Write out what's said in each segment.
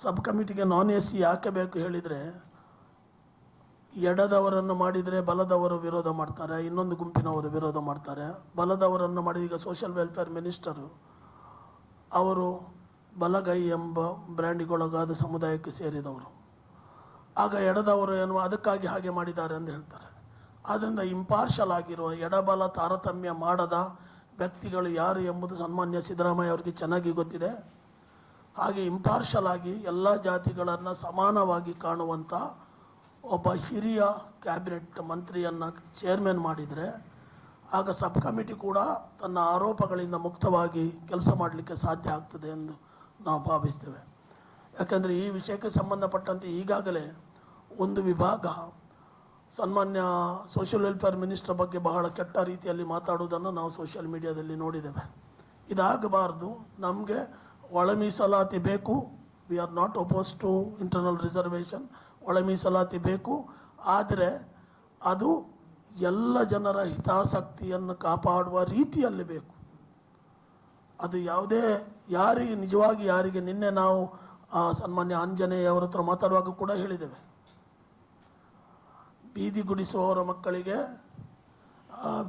Sub ಕಮಿಟಿಗೆ non A C ಯಾಕೆ ಬೇಕು ಹೇಳಿದರೆ, ಎಡದವರನ್ನು ಮಾಡಿದರೆ ಬಲದವರು ವಿರೋಧ ಮಾಡ್ತಾರೆ, ಇನ್ನೊಂದು ಗುಂಪಿನವರು ವಿರೋಧ ಮಾಡ್ತಾರೆ. ಬಲದವರನ್ನು ಮಾಡಿ, ಈಗ ಸೋಷಿಯಲ್ ವೆಲ್ಫೇರ್ ಮಿನಿಸ್ಟರು ಅವರು ಬಲಗೈ ಎಂಬ ಬ್ರ್ಯಾಂಡಿಗೊಳಗಾದ ಸಮುದಾಯಕ್ಕೆ ಸೇರಿದವರು. ಆಗ ಎಡದವರು ಏನು ಅದಕ್ಕಾಗಿ ಹಾಗೆ ಮಾಡಿದ್ದಾರೆ ಅಂತ ಹೇಳ್ತಾರೆ. ಆದ್ದರಿಂದ ಇಂಪಾರ್ಷಲ್ ಆಗಿರುವ ಎಡಬಲ ತಾರತಮ್ಯ ಮಾಡದ ವ್ಯಕ್ತಿಗಳು ಯಾರು ಎಂಬುದು ಸನ್ಮಾನ್ಯ ಸಿದ್ದರಾಮಯ್ಯ ಅವರಿಗೆ ಚೆನ್ನಾಗಿ ಗೊತ್ತಿದೆ. ಹಾಗೆ ಇಂಪಾರ್ಷಲ್ ಆಗಿ ಎಲ್ಲ ಜಾತಿಗಳನ್ನು ಸಮಾನವಾಗಿ ಕಾಣುವಂಥ ಒಬ್ಬ ಹಿರಿಯ ಕ್ಯಾಬಿನೆಟ್ ಮಂತ್ರಿಯನ್ನು ಚೇರ್ಮನ್ ಮಾಡಿದರೆ ಆಗ ಸಬ್ ಕಮಿಟಿ ಕೂಡ ತನ್ನ ಆರೋಪಗಳಿಂದ ಮುಕ್ತವಾಗಿ ಕೆಲಸ ಮಾಡಲಿಕ್ಕೆ ಸಾಧ್ಯ ಆಗ್ತದೆ ಎಂದು ನಾವು ಭಾವಿಸ್ತೇವೆ. ಯಾಕಂದರೆ ಈ ವಿಷಯಕ್ಕೆ ಸಂಬಂಧಪಟ್ಟಂತೆ ಈಗಾಗಲೇ ಒಂದು ವಿಭಾಗ ಸನ್ಮಾನ್ಯ ಸೋಷಿಯಲ್ ವೆಲ್ಫೇರ್ ಮಿನಿಸ್ಟರ್ ಬಗ್ಗೆ ಬಹಳ ಕೆಟ್ಟ ರೀತಿಯಲ್ಲಿ ಮಾತಾಡುವುದನ್ನು ನಾವು ಸೋಷಿಯಲ್ ಮೀಡಿಯಾದಲ್ಲಿ ನೋಡಿದ್ದೇವೆ. ಇದಾಗಬಾರ್ದು. ನಮಗೆ ಒಳ ಮೀಸಲಾತಿ ಬೇಕು. We are not oppose to internal reservation. ಒಳ ಮೀಸಲಾತಿ ಬೇಕು, ಆದರೆ ಅದು ಎಲ್ಲ ಜನರ ಹಿತಾಸಕ್ತಿಯನ್ನು ಕಾಪಾಡುವ ರೀತಿಯಲ್ಲಿ ಬೇಕು. ಅದು ಯಾವುದೇ ಯಾರಿಗೆ ನಿಜವಾಗಿ ಯಾರಿಗೆ ನಿನ್ನೆ ನಾವು ಸನ್ಮಾನ್ಯ ಆಂಜನೇಯ ಅವರ ಹತ್ರ ಮಾತಾಡುವಾಗ ಕೂಡ ಹೇಳಿದ್ದೇವೆ, ಬೀದಿ ಗುಡಿಸುವವರ ಮಕ್ಕಳಿಗೆ,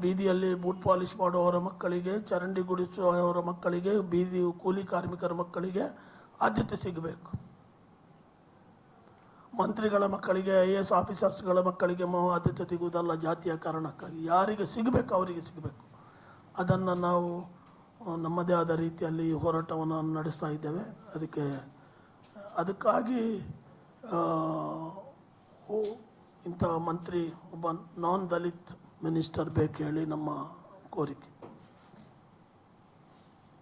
ಬೀದಿಯಲ್ಲಿ ಬೂಟ್ ಪಾಲಿಷ್ ಮಾಡುವವರ ಮಕ್ಕಳಿಗೆ, ಚರಂಡಿ ಗುಡಿಸುವವರ ಮಕ್ಕಳಿಗೆ, ಬೀದಿ ಕೂಲಿ ಕಾರ್ಮಿಕರ ಮಕ್ಕಳಿಗೆ ಆದ್ಯತೆ ಸಿಗಬೇಕು. ಮಂತ್ರಿಗಳ ಮಕ್ಕಳಿಗೆ, IAS ಆಫೀಸರ್ಸ್ಗಳ ಮಕ್ಕಳಿಗೆ ಆದ್ಯತೆ ಸಿಗುವುದಲ್ಲ ಜಾತಿಯ ಕಾರಣಕ್ಕಾಗಿ. ಯಾರಿಗೆ ಸಿಗಬೇಕು ಅವರಿಗೆ ಸಿಗಬೇಕು. ಅದನ್ನು ನಾವು ನಮ್ಮದೇ ಆದ ರೀತಿಯಲ್ಲಿ ಹೋರಾಟವನ್ನು ನಡೆಸ್ತಾ ಇದ್ದೇವೆ. ಅದಕ್ಕಾಗಿ ಇಂಥ ಮಂತ್ರಿ ಒಬ್ಬ ನಾನ್ ದಲಿತ್ ಮಿನಿಸ್ಟರ್ ಬೇಕು ಹೇಳಿ ನಮ್ಮ ಕೋರಿಕೆ.